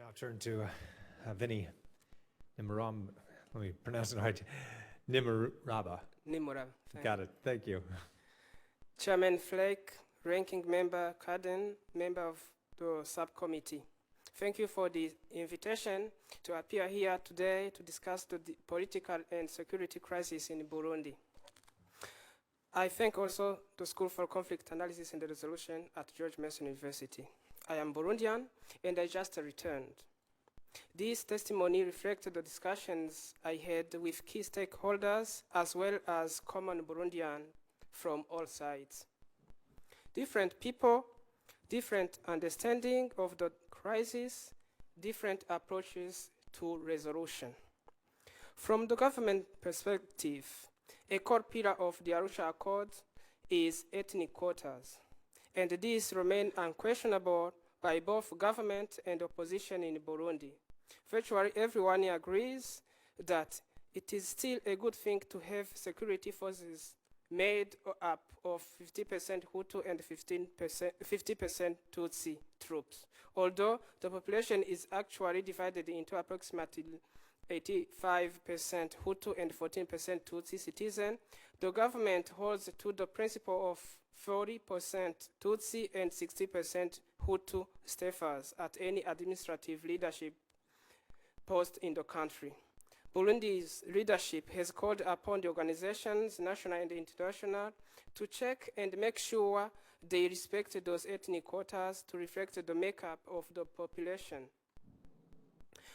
now turn to Vigny Nimuraba. Let me pronounce it right. Nimuraba. Nimuraba. Got it. Thank you. Chairman Flake, Ranking Member Cadden, member of the subcommittee. Thank you for the invitation to appear here today to discuss the political and security crisis in Burundi. I thank also the School for Conflict Analysis and Resolution at George Mason University. I am Burundian and I just returned. This testimony reflects the discussions I had with key stakeholders as well as common Burundian from all sides. Different people, different understanding of the crisis, different approaches to resolution. From the government perspective, a core pillar of the Arusha Accord is ethnic quotas, and these remain unquestionable by both government and opposition in Burundi. Virtually everyone agrees that it is still a good thing to have security forces made up of 50% Hutu and 50% Tutsi troops, although the population is actually divided into approximately 85% Hutu and 14% Tutsi citizens. The government holds to the principle of 40% Tutsi and 60% Hutu staffers at any administrative leadership post in the country. Burundi's leadership has called upon the organizations, national and international, to check and make sure they respect those ethnic quotas to reflect the makeup of the population.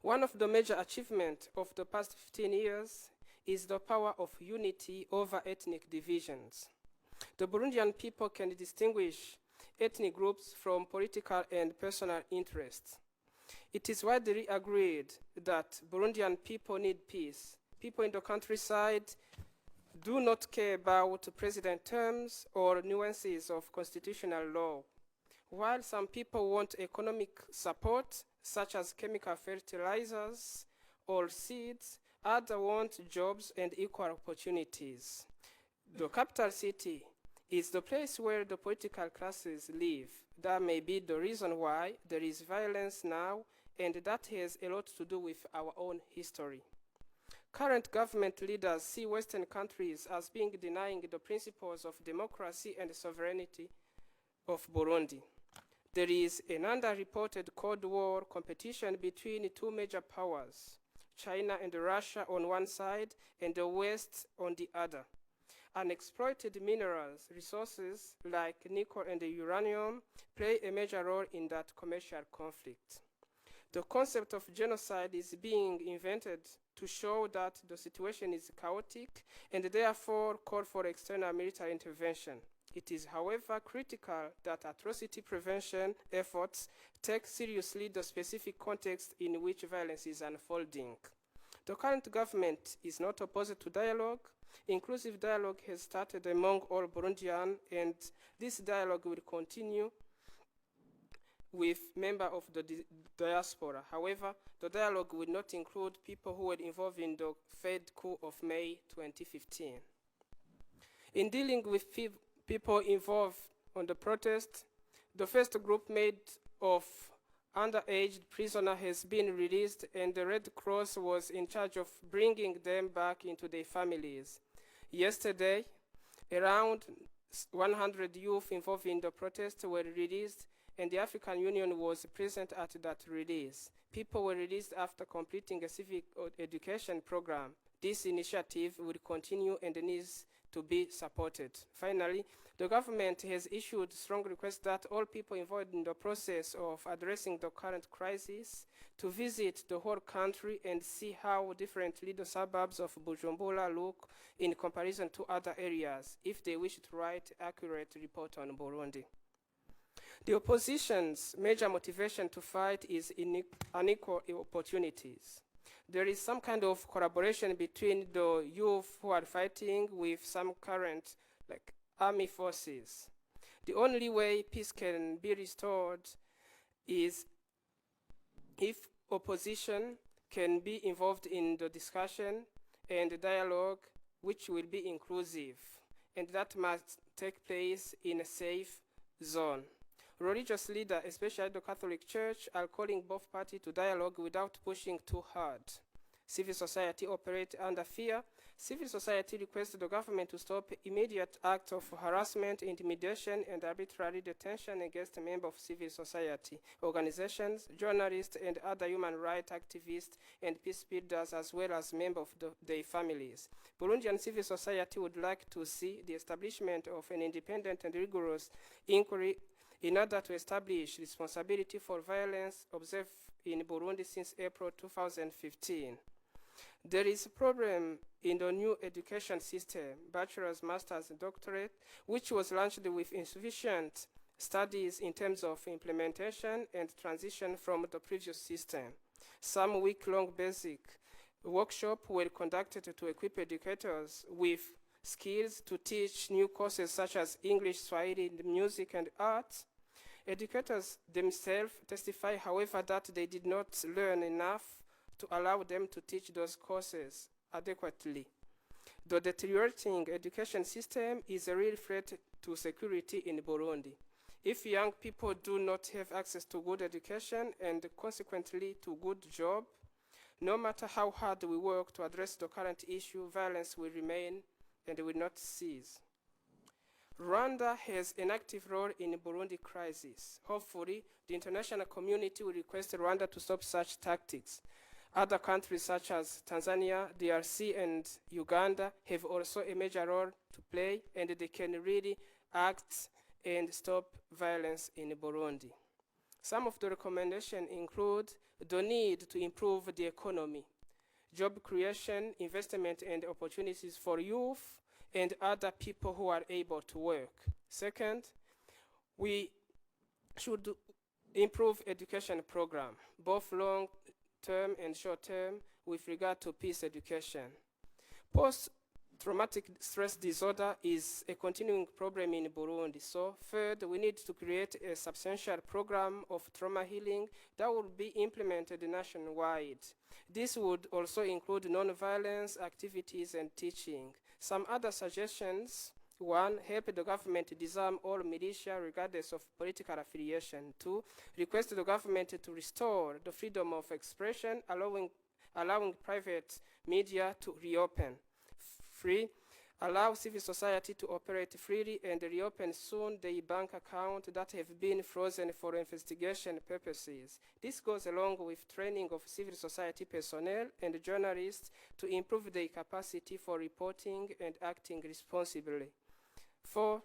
One of the major achievements of the past 15 years is the power of unity over ethnic divisions. The Burundian people can distinguish ethnic groups from political and personal interests. It is widely agreed that Burundian people need peace. People in the countryside do not care about president terms or nuances of constitutional law. While some people want economic support, such as chemical fertilizers or seeds, others want jobs and equal opportunities. The capital city is the place where the political classes live. That may be the reason why there is violence now, and that has a lot to do with our own history. Current government leaders see Western countries as being denying the principles of democracy and sovereignty of Burundi. There is an underreported Cold War competition between two major powers, China and Russia on one side and the West on the other. Unexploited minerals, resources like nickel and uranium play a major role in that commercial conflict. The concept of genocide is being invented to show that the situation is chaotic and therefore call for external military intervention. It is, however, critical that atrocity prevention efforts take seriously the specific context in which violence is unfolding. The current government is not opposed to dialogue. Inclusive dialogue has started among all Burundians, and this dialogue will continue with members of the diaspora. However, the dialogue will not include people who were involved in the failed coup of May 2015. In dealing with people involved on the protest, the first group made of underage prisoners has been released, and the Red Cross was in charge of bringing them back into their families. Yesterday, around 100 youth involved in the protest were released, and the African Union was present at that release. People were released after completing a civic education program. This initiative will continue and needs to be supported. Finally, the government has issued strong requests that all people involved in the process of addressing the current crisis to visit the whole country and see how different little suburbs of Bujumbura look in comparison to other areas, if they wish to write accurate report on Burundi. The opposition's major motivation to fight is unequal opportunities. There is some kind of collaboration between the youth who are fighting with some current army forces. The only way peace can be restored is if opposition can be involved in the discussion and the dialogue, which will be inclusive, and that must take place in a safe zone. Religious leaders, especially the Catholic Church, are calling both parties to dialogue without pushing too hard. Civil society operates under fear. Civil society requests the government to stop immediate acts of harassment, intimidation, and arbitrary detention against members of civil society, organizations, journalists, and other human rights activists and peace builders, as well as members of their families. Burundian civil society would like to see the establishment of an independent and rigorous inquiry in order to establish responsibility for violence observed in Burundi since April 2015. There is a problem in the new education system, bachelor's, master's, and doctorate, which was launched with insufficient studies in terms of implementation and transition from the previous system. Some week-long basic workshops were conducted to equip educators with skills to teach new courses such as English, Swahili, music, and arts. Educators themselves testify, however, that they did not learn enough to allow them to teach those courses adequately. The deteriorating education system is a real threat to security in Burundi. If young people do not have access to good education and consequently to good job, no matter how hard we work to address the current issue, violence will remain and will not cease. Rwanda has an active role in the Burundi crisis. Hopefully, the international community will request Rwanda to stop such tactics. Other countries such as Tanzania, DRC, and Uganda have also a major role to play, and they can really act and stop violence in Burundi. Some of the recommendations include the need to improve the economy, job creation, investment, and opportunities for youth and other people who are able to work. Second, we should improve education program, both long-term and short-term, with regard to peace education. Post-traumatic stress disorder is a continuing problem in Burundi. So third, we need to create a substantial program of trauma healing that will be implemented nationwide. This would also include non-violence activities and teaching. Some other suggestions: 1, help the government disarm all militia regardless of political affiliation. 2, request the government to restore the freedom of expression, allowing private media to reopen. 3, allow civil society to operate freely and reopen soon the bank account that have been frozen for investigation purposes. This goes along with training of civil society personnel and journalists to improve their capacity for reporting and acting responsibly. 4,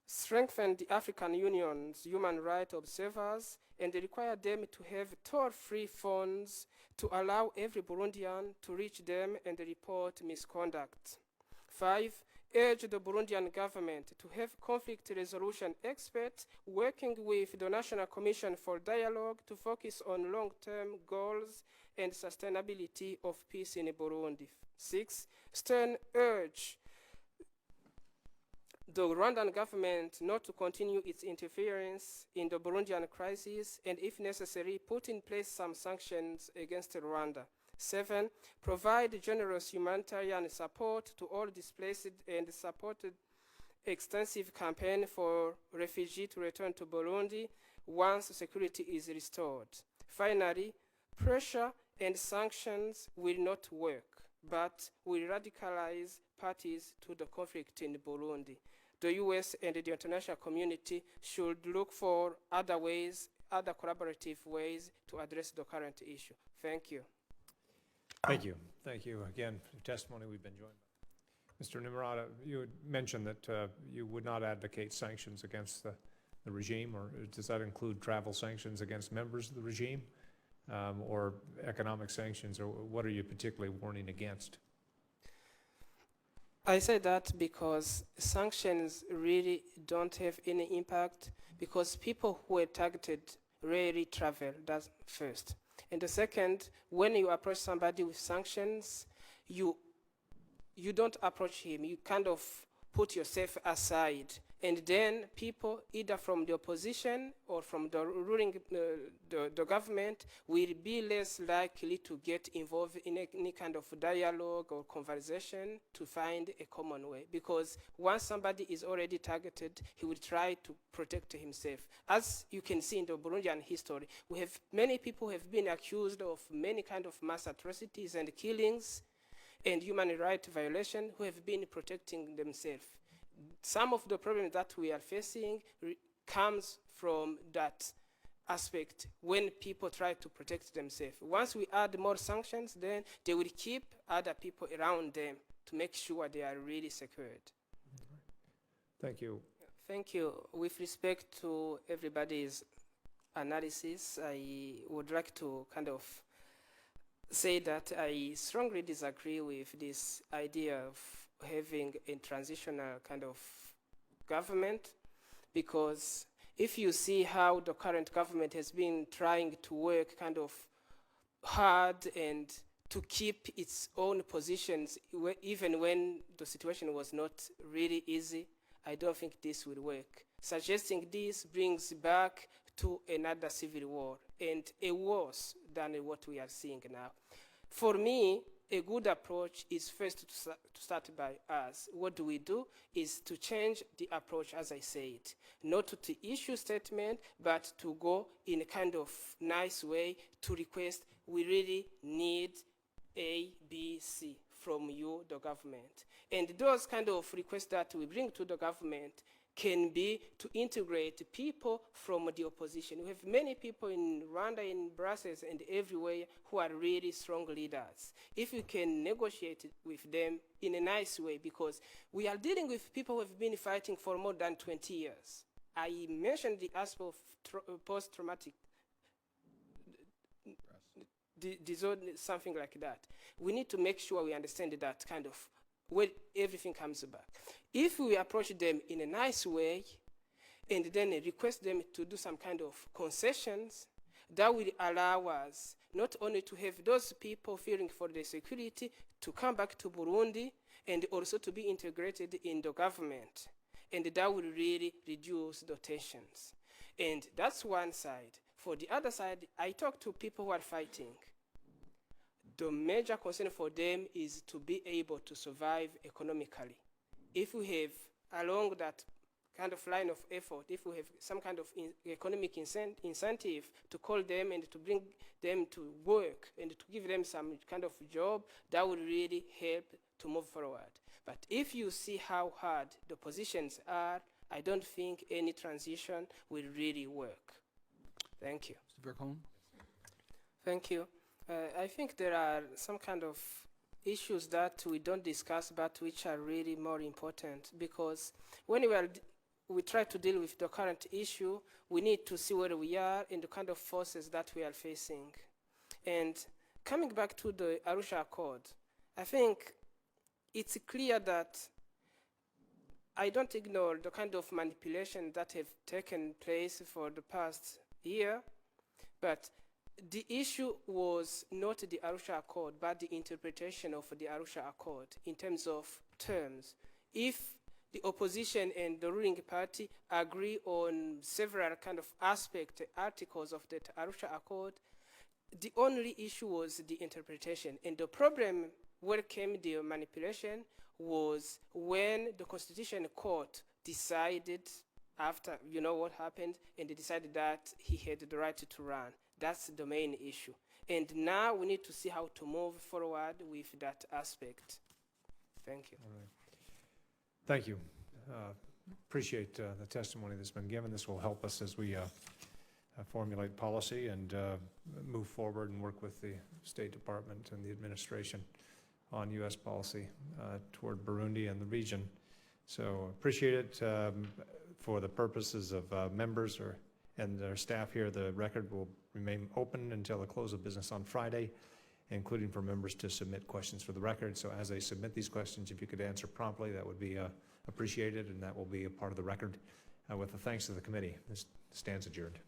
strengthen the African Union's human rights observers and require them to have toll-free phones to allow every Burundian to reach them and report misconduct. 5, urge the Burundian government to have conflict resolution experts working with the National Commission for Dialogue to focus on long-term goals and sustainability of peace in Burundi. 6, stern urge the Rwandan government not to continue its interference in the Burundian crisis and, if necessary, put in place some sanctions against Rwanda. 7, provide generous humanitarian support to all displaced and supported extensive campaign for refugees to return to Burundi once security is restored. Finally, pressure and sanctions will not work, but will radicalize parties to the conflict in Burundi. The US and the international community should look for other ways, other collaborative ways to address the current issue. Thank you. Thank you. Thank you again for the testimony we've been joined by. Mr. Nimuraba, you had mentioned that you would not advocate sanctions against the regime, or does that include travel sanctions against members of the regime, or economic sanctions, or what are you particularly warning against? I say that because sanctions really don't have any impact, because people who are targeted rarely travel. That's first. And the second, when you approach somebody with sanctions, you don't approach him. You kind of put yourself aside And then people, either from the opposition or from the ruling the government, will be less likely to get involved in any kind of dialogue or conversation to find a common way. Because once somebody is already targeted, he will try to protect himself. As you can see in the Burundian history, we have many people who have been accused of many kind of mass atrocities and killings and human rights violations who have been protecting themselves. Some of the problems that we are facing comes from that aspect when people try to protect themselves. Once we add more sanctions, then they will keep other people around them to make sure they are really secured. Thank you. Thank you. With respect to everybody's analysis, I would like to kind of say that I strongly disagree with this idea of having a transitional kind of government, because if you see how the current government has been trying to work kind of hard and to keep its own positions even when the situation was not really easy, I don't think this will work. Suggesting this brings back to another civil war, and a worse than what we are seeing now. For me, a good approach is first to start by us. What do? Is to change the approach, as I said, not to issue statement, but to go in a kind of nice way to request, we really need A, B, C from you, the government. And those kind of requests that we bring to the government can be to integrate people from the opposition. We have many people in Rwanda, in Brussels, and everywhere who are really strong leaders. If we can negotiate with them in a nice way, because we are dealing with people who have been fighting for more than 20 years. I mentioned the aspect of post-traumatic disorder, something like that. We need to make sure we understand that kind of where everything comes back. If we approach them in a nice way and then request them to do some kind of concessions, that will allow us not only to have those people fearing for their security to come back to Burundi and also to be integrated in the government. And that will really reduce the tensions. And that's one side. For the other side, I talk to people who are fighting. The major concern for them is to be able to survive economically. If we have, along that kind of line of effort, if we have some kind of economic incentive to call them and to bring them to work and to give them some kind of job, that would really help to move forward. But if you see how hard the positions are, I don't think any transition will really work. Thank you. Mr. Verkoon? Thank you. I think there are some kind of issues that we don't discuss, but which are really more important, because when we try to deal with the current issue, we need to see where we are and the kind of forces that we are facing. And coming back to the Arusha Accord, I think it's clear that I don't ignore the kind of manipulation that have taken place for the past year, but the issue was not the Arusha Accord, but the interpretation of the Arusha Accord in terms of terms. If the opposition and the ruling party agree on several kind of articles of the Arusha Accord, the only issue was the interpretation. And the problem where came the manipulation was when the Constitutional Court decided, after you know what happened, and they decided that he had the right to run. That's the main issue. And now we need to see how to move forward with that aspect. Thank you. All right. Thank you. Appreciate the testimony that's been given. This will help us as we formulate policy and move forward and work with the State Department and the administration on U.S. policy toward Burundi and the region. So appreciate it. For the purposes of members and their staff here, the record will remain open until the close of business on Friday, including for members to submit questions for the record. So as they submit these questions, if you could answer promptly, that would be appreciated, and that will be a part of the record. With the thanks to the committee, this stands adjourned.